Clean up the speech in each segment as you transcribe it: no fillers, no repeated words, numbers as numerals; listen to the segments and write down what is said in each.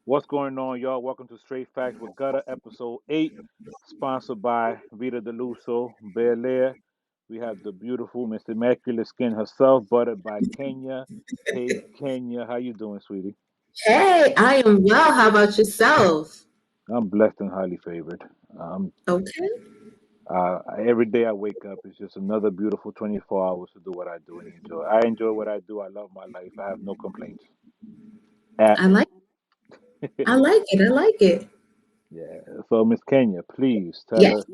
What's going on, y'all? Welcome to Straight Facts with Gutta, episode 8, sponsored by Vita Deluso, Bel Air. We have the beautiful Miss Immaculate Skin herself, buttered by Kenya. Hey, Kenya, how you doing, sweetie? Hey, I am well. How about yourself? I'm blessed and highly favored. Um, Okay. every day I wake up, it's just another beautiful 24 hours to do what I do and enjoy. I enjoy what I do. I love my life. I have no complaints at I like all. I like it. I like it. Yeah. So, Miss Kenya, please tell Yes. us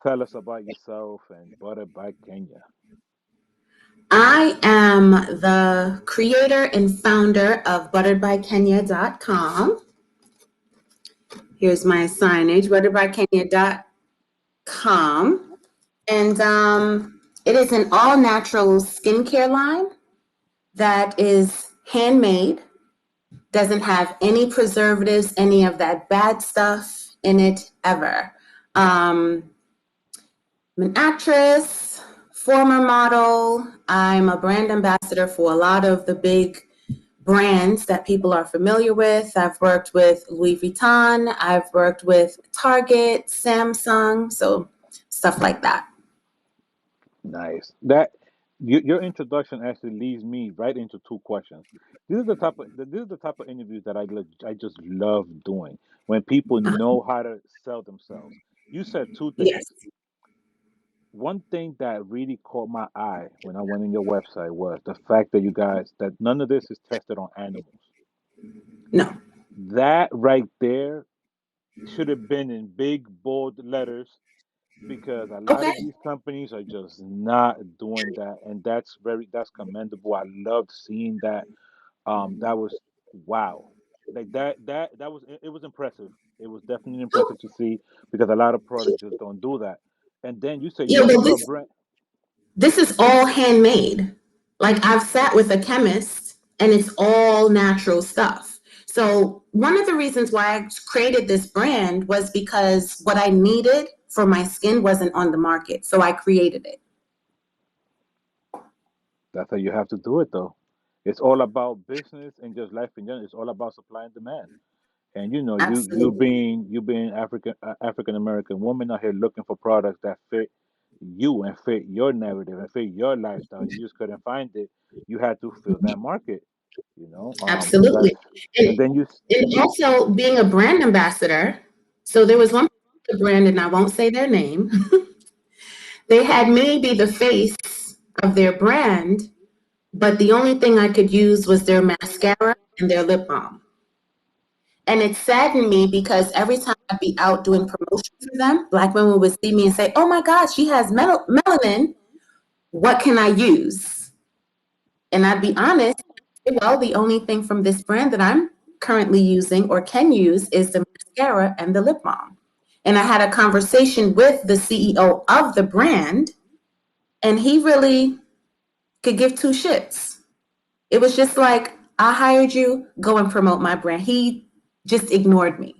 Tell us about yourself and Butter by Kenya. I am the creator and founder of butteredbykenya.com. Here's my signage, butteredbykenya.com. And it is an all natural skincare line that is handmade, doesn't have any preservatives, any of that bad stuff in it ever. Um, I'm an actress, former model. I'm a brand ambassador for a lot of the big brands that people are familiar with. I've worked with Louis Vuitton, I've worked with Target, Samsung, so stuff like that. Nice. Your introduction actually leads me right into two questions. This is the type of interviews that I just love doing when people Uh, know how to sell themselves. You said two things. yes. One thing that really caught my eye when I went on your website was the fact that you guys that none of this is tested on animals. No. That right there should have been in big bold letters because a lot Okay. of these companies are just not doing that, and that's commendable. I loved seeing that. That was wow. Like that was it was impressive. It was definitely impressive to see because a lot of products just don't do that. And then you say Yeah, well, you're a brand. this is all handmade. Like I've sat with a chemist and it's all natural stuff. So one of the reasons why I created this brand was because what I needed for my skin wasn't on the market. So I created it. That's how you have to do it, though. It's all about business and just life in general. It's all about supply and demand. And Absolutely. you being African American woman out here looking for products that fit you and fit your narrative and fit your lifestyle. You just couldn't find it. You had to fill that market. So Absolutely. that's and And, then and also being a brand ambassador. So there was one brand, and I won't say their name. They had me be the face of their brand, but the only thing I could use was their mascara and their lip balm. And it saddened me because every time I'd be out doing promotion for them, Black women would see me and say, "Oh my God, she has melanin. What can I use?" And I'd be honest, well, the only thing from this brand that I'm currently using or can use is the mascara and the lip balm. And I had a conversation with the CEO of the brand, and he really could give two shits. It was just like, I hired you, go and promote my brand. He just ignored me.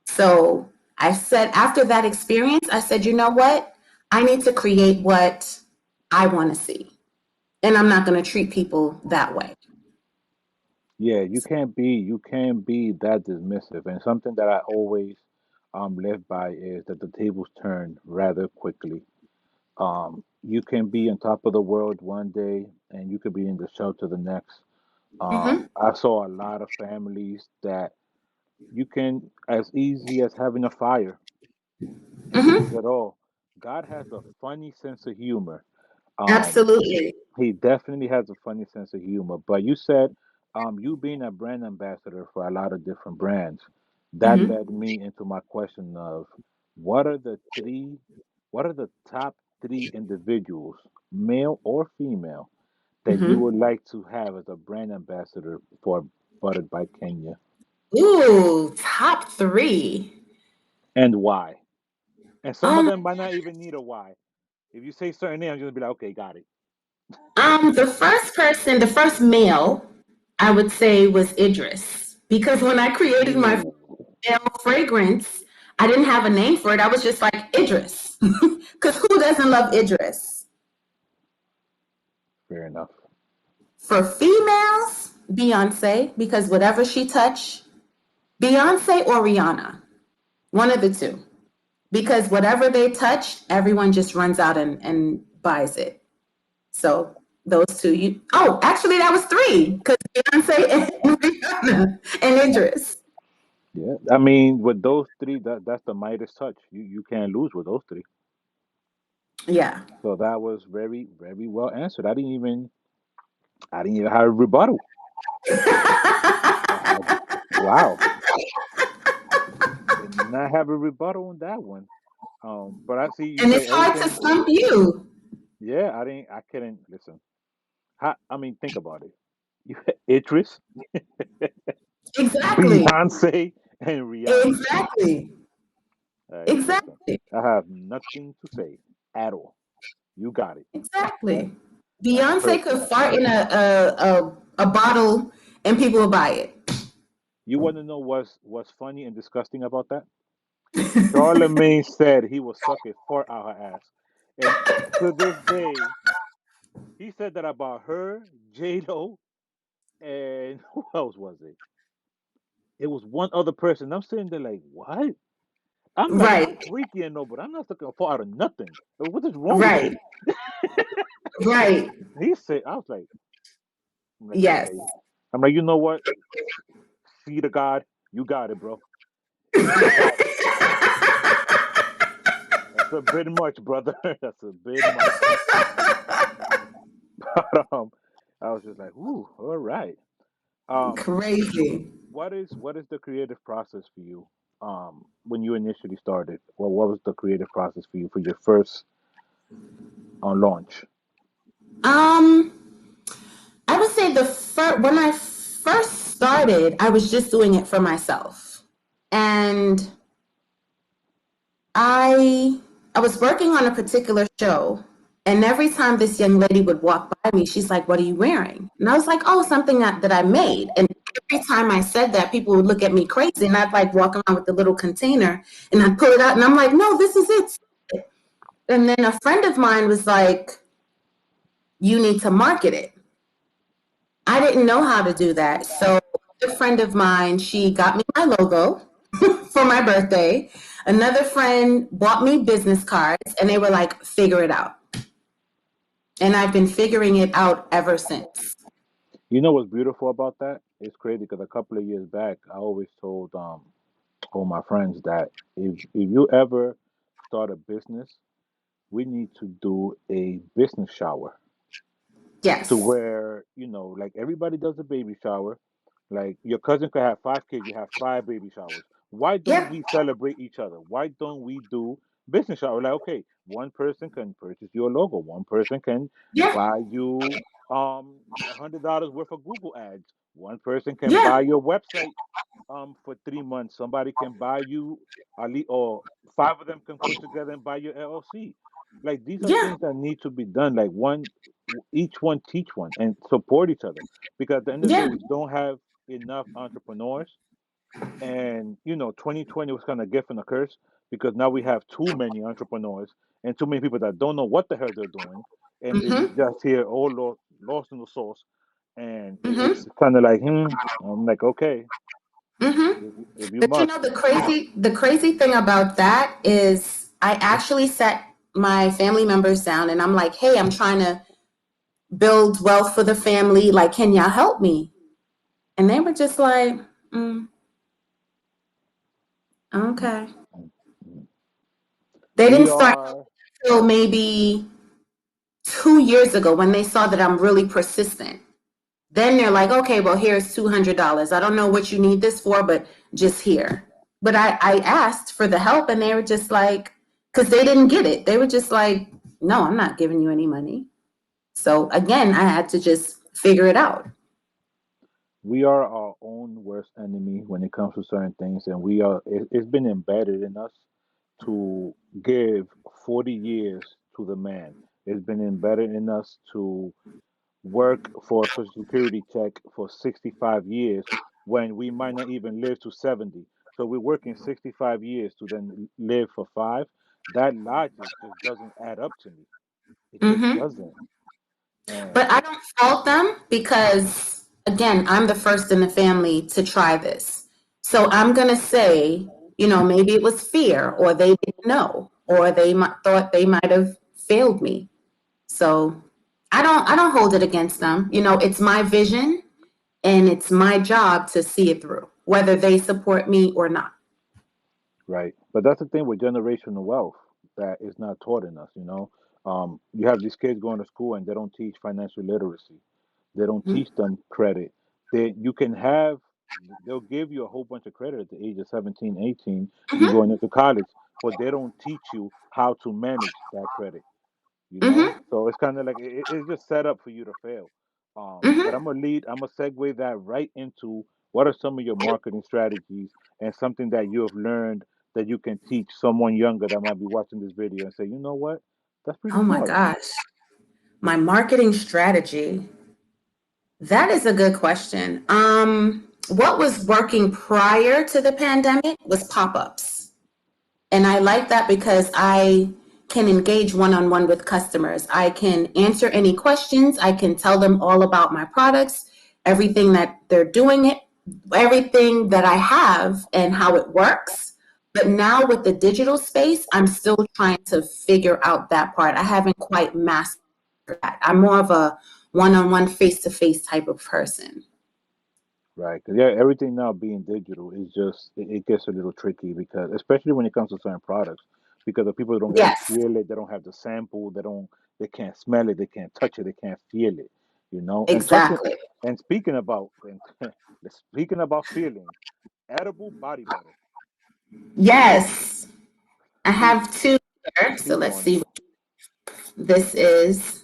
So I said, after that experience, I said, you know what? I need to create what I want to see. And I'm not going to treat people that way. yeah, you can't be that dismissive. And something that I always live by is that the tables turn rather quickly. You can be on top of the world one day and you could be in the shelter the next. Mm-hmm. I saw a lot of families that you can, as easy as having a fire, issues Mm-hmm. at all. God has a funny sense of humor. Um, Absolutely. he definitely has a funny sense of humor. But you said, you being a brand ambassador for a lot of different brands, that Mm-hmm. led me into my question of what are the three, what are the top three individuals, male or female, that you Mm-hmm. would like to have as a brand ambassador for Buttered by Kenya, Ooh, top three. and why? And some of Um, them might not even need a why. If you say certain names, I'm just gonna be like, okay, got it. the first person, the first male, I would say was Idris. Because when I created my Ooh, male fragrance, I didn't have a name for it. I was just like Idris. Because who doesn't love Idris? fair enough. For females, Beyonce, because whatever she touched, Beyonce or Rihanna, one of the two. Because whatever they touch, everyone just runs out and buys it. So those two, you. Oh, actually, that was three because Beyonce and Rihanna and Idris. Yeah, I mean, with those three, that's the Midas touch. You can't lose with those three. Yeah. So that was very very well answered. I didn't even have a rebuttal. I, wow, did not have a rebuttal on that one. But I see you And say it's hard to everything. stump you. Yeah, I didn't. I couldn't listen. I mean, think about it. You had Idris, Exactly. Beyonce, and Rihanna. Exactly. Listen, Exactly. I have nothing to say at all. You got it. That Exactly. that's Beyonce perfect. could fart in a bottle and people will buy it. You want to know what's funny and disgusting about that? Charlemagne said he will suck a fart out her ass, and to this day, he said that about her, J Lo, and who else was it? It was one other person. I'm sitting there like, what? I'm like, I'm Right. freaky and no, but I'm not sucking a fart out of nothing. What is wrong with Right. you? Right. He said, I was like, I'm like, Yes. okay. I'm like, you know what? See the God, you got it, bro. You got it. That's a bit much, brother. That's a bit much. But I was just like, ooh, all right. So Crazy. what is the creative process for you? When you initially started, well, what was the creative process for you for your first launch? Um, I would say the first when I first started, I was just doing it for myself, and I I was working on a particular show, and every time this young lady would walk by me, she's like, "What are you wearing?" And I was like, "Oh, something that I made." And every time I said that, people would look at me crazy, and I'd like walk around with the little container, and I'd pull it out, and I'm like, "No, this is it." And then a friend of mine was like, "You need to market it." I didn't know how to do that. So a friend of mine, she got me my logo for my birthday. Another friend bought me business cards and they were like, figure it out. And I've been figuring it out ever since. You know what's beautiful about that? It's crazy because a couple of years back, I always told all my friends that if you ever start a business, we need to do a business shower to Yes. where like everybody does a baby shower. Like your cousin could have 5 kids, you have 5 baby showers. Why don't Yeah. we celebrate each other? Why don't we do business shower? Like, okay, one person can purchase your logo, one person can Yeah. buy you $100 worth of Google ads, one person can Yeah. buy your website for 3 months. Somebody can buy you or five of them can put together and buy your LLC. Like these are Yeah. things that need to be done. Like each one teach one and support each other. Because at the end of the day, Yeah. we don't have enough entrepreneurs. And 2020 was kind of a gift and a curse because now we have too many entrepreneurs and too many people that don't know what the hell they're doing, and they Mm-hmm. just here all lost in the sauce. And it's Mm-hmm. kind of like, I'm like, okay, Mm-hmm. if you But you know must. the crazy thing about that is I actually sat my family members down and I'm like, hey, I'm trying to build wealth for the family. Like, can y'all help me? And they were just like, mm, okay. They We didn't start are. until maybe 2 years ago when they saw that I'm really persistent. Then they're like, okay, well, here's $200. I don't know what you need this for, but just here. But I asked for the help and they were just like, because they didn't get it. They were just like, no, I'm not giving you any money. So again, I had to just figure it out. We are our own worst enemy when it comes to certain things, and it's been embedded in us to give 40 years to the man. It's been embedded in us to work for a social security check for 65 years when we might not even live to 70. So we're working 65 years to then live for five. That logic just doesn't add up to me. It just Hmm. doesn't. And But I don't fault them because, again, I'm the first in the family to try this. So I'm going to say, maybe it was fear, or they didn't know, or they thought they might have failed me. So I don't hold it against them. It's my vision and it's my job to see it through, whether they support me or not. Right. But that's the thing with generational wealth that is not taught in us, You have these kids going to school and they don't teach financial literacy. They don't Mhm. teach them credit. You can have, they'll give you a whole bunch of credit at the age of 17, 18, you Mhm. going into college, but they don't teach you how to manage that credit. Mhm. So it's kind of like it's just set up for you to fail. But Mhm. I'm gonna segue that right into what are some of your marketing strategies and something that you have learned that you can teach someone younger that might be watching this video and say, you know what, that's pretty Oh my smart. gosh. My marketing strategy. That is a good question. What was working prior to the pandemic was pop-ups. And I like that because I can engage one-on-one with customers. I can answer any questions. I can tell them all about my products, everything that they're doing it, everything that I have and how it works. But now with the digital space, I'm still trying to figure out that part. I haven't quite mastered that. I'm more of a one-on-one, face-to-face type of person. Right, because yeah, everything now being digital is just it gets a little tricky because especially when it comes to certain products, because the people don't get to Yes, feel it, they don't have the sample, they can't smell it, they can't touch it, they can't feel it. exactly. And speaking about speaking about feeling, edible body butter. Yes, I Speak have two here. So speak let's on it. see what this is.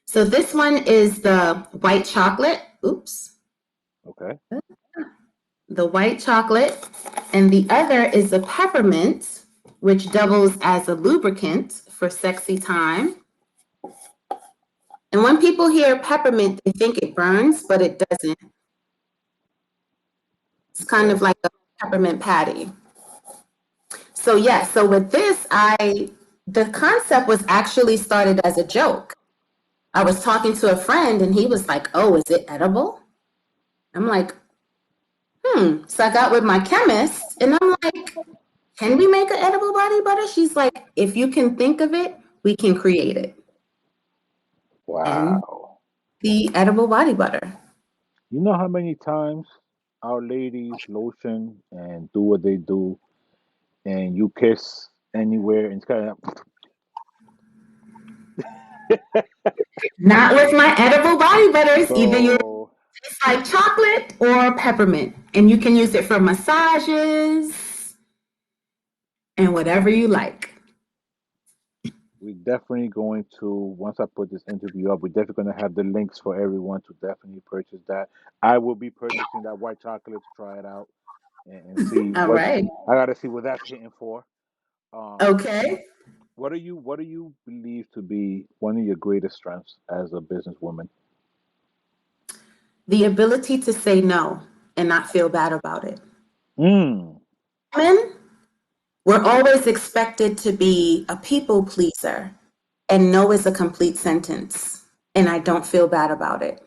So this one is the white chocolate. Oops. Okay, The white chocolate. And the other is the peppermint, which doubles as a lubricant for sexy time. And when people hear peppermint, they think it burns, but it doesn't. It's kind of okay, like a peppermint patty. So yeah, so with this, the concept was actually started as a joke. I was talking to a friend and he was like, "Oh, is it edible?" I'm like, "Hmm." So I got with my chemist and I'm like, "Can we make an edible body butter?" She's like, "If you can think of it, we can create it." And wow. the edible body butter. You know how many times our ladies lotion and do what they do, and you kiss anywhere, and it's kind of Not with my edible body butters. Either you so. taste like chocolate or peppermint. And you can use it for massages and whatever you like. We definitely going to once I put this interview up, we're definitely going to have the links for everyone to definitely purchase that. I will be purchasing that white chocolate to try it out and see All what right. I got to see what that's hitting for. Um, Okay. what do you believe to be one of your greatest strengths as a businesswoman? The ability to say no and not feel bad about it. Mm, Women, we're always expected to be a people pleaser, and no is a complete sentence. And I don't feel bad about it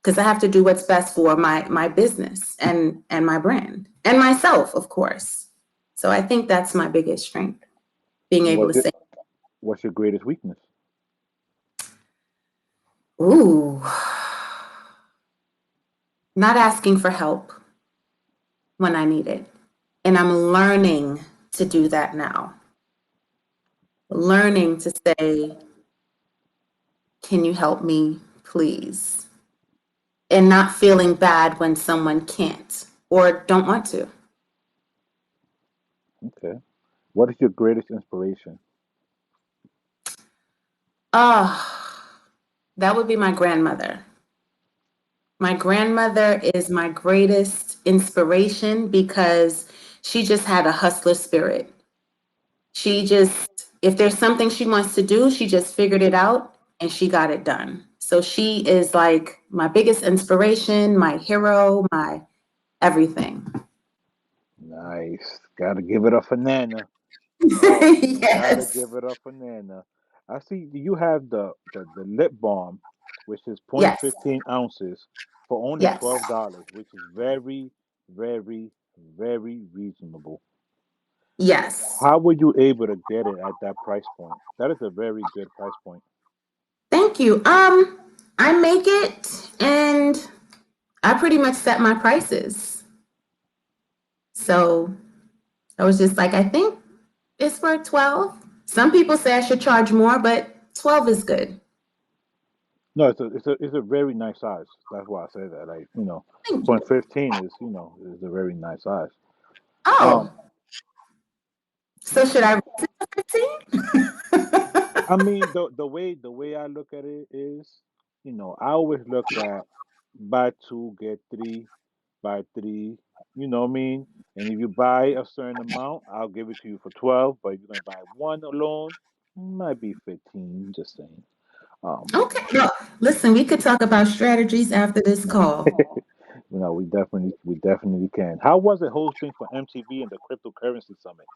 because I have to do what's best for my business and my brand and myself, of course. So I think that's my biggest strength, being and able to say, what's your greatest weakness? ooh, not asking for help when I need it. And I'm learning to do that now. Learning to say, can you help me, please? And not feeling bad when someone can't or don't want to. Okay. What is your greatest inspiration? Oh, that would be my grandmother. My grandmother is my greatest inspiration because she just had a hustler spirit. She just, if there's something she wants to do, she just figured it out and she got it done. So she is like my biggest inspiration, my hero, my everything. Nice. Gotta give it up for Nana. Oh man, gotta Yes. give it up for Nana. I see you have the lip balm, which is Yes. 0.15 ounces for only Yes. $12, which is very, very Very reasonable. Yes. How were you able to get it at that price point? That is a very good price point. Thank you. I make it and I pretty much set my prices. So I was just like, I think it's for 12. Some people say I should charge more, but 12 is good. No, it's a very nice size. That's why I say that. Like, Thank point you. 15 is a very nice size. Um, Oh, so should I raise it to 15? I mean, the way I look at it is, I always look at buy two get three, buy three. You know what I mean? And if you buy a certain amount, I'll give it to you for 12. But if you're gonna buy one alone, might be 15. Just saying. Um, Okay. Well, listen, we could talk about strategies after this call. we definitely can. How was it hosting for MTV and the cryptocurrency summit?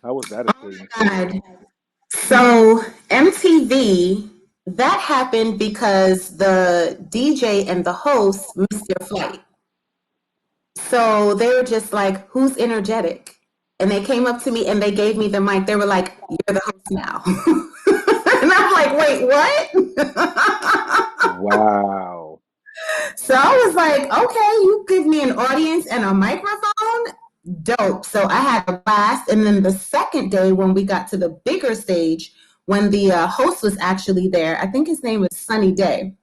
How was that Oh experience for my you? God. So MTV, that happened because the DJ and the host missed their flight. So they were just like, who's energetic? And they came up to me and they gave me the mic. They were like, you're the host now. And I'm like, wait, what? Wow. So I was like, okay, you give me an audience and a microphone? Dope. So I had a blast. And then the second day, when we got to the bigger stage, when the host was actually there, I think his name was Sunny Day.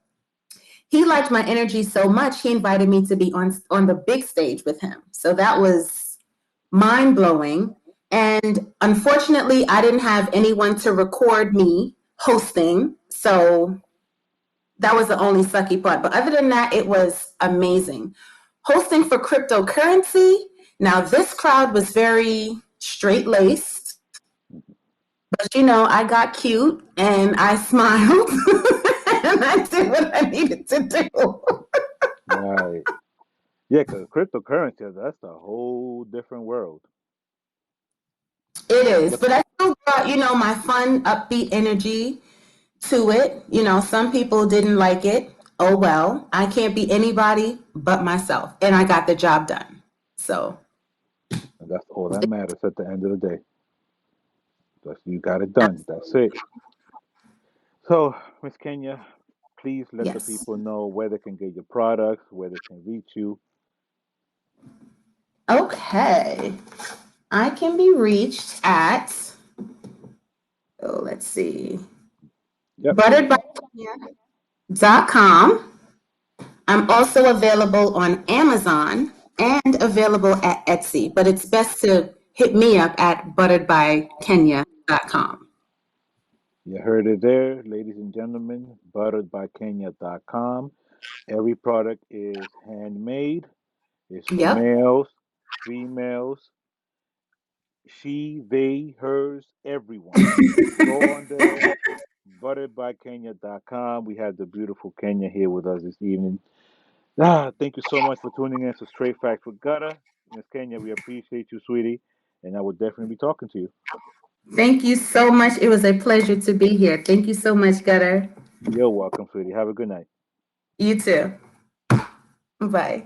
He liked my energy so much, he invited me to be on the big stage with him. So that was mind blowing. And unfortunately, I didn't have anyone to record me hosting. So that was the only sucky part. But other than that, it was amazing. Hosting for cryptocurrency, now this crowd was very straight laced, but I got cute and I smiled and I did what I needed to do. Right. Yeah, because cryptocurrency, that's a whole different world. It is, What? but I still brought, my fun, upbeat energy to it. Some people didn't like it. Oh well, I can't be anybody but myself, and I got the job done. So, And that's all that matters at the end of the day. That's you got it done. That's it. So, Miss Kenya, please let the yes. people know where they can get your products, where they can reach you. Okay. I can be reached at, oh, let's see, Yep, go ahead. butteredbykenya.com. I'm also available on Amazon and available at Etsy, but it's best to hit me up at butteredbykenya.com. You heard it there, ladies and gentlemen. Butteredbykenya.com. Every product is handmade. It's for Yep. males, females, she, they, hers, everyone. Go on there, butteredbykenya.com. We have the beautiful Kenya here with us this evening. Thank you so much for tuning in to Straight Facts with Gutta. Miss Kenya, we appreciate you, sweetie, and I will definitely be talking to you. Thank you so much. It was a pleasure to be here. Thank you so much, Gutter. You're welcome, sweetie. Have a good night. You too. Bye.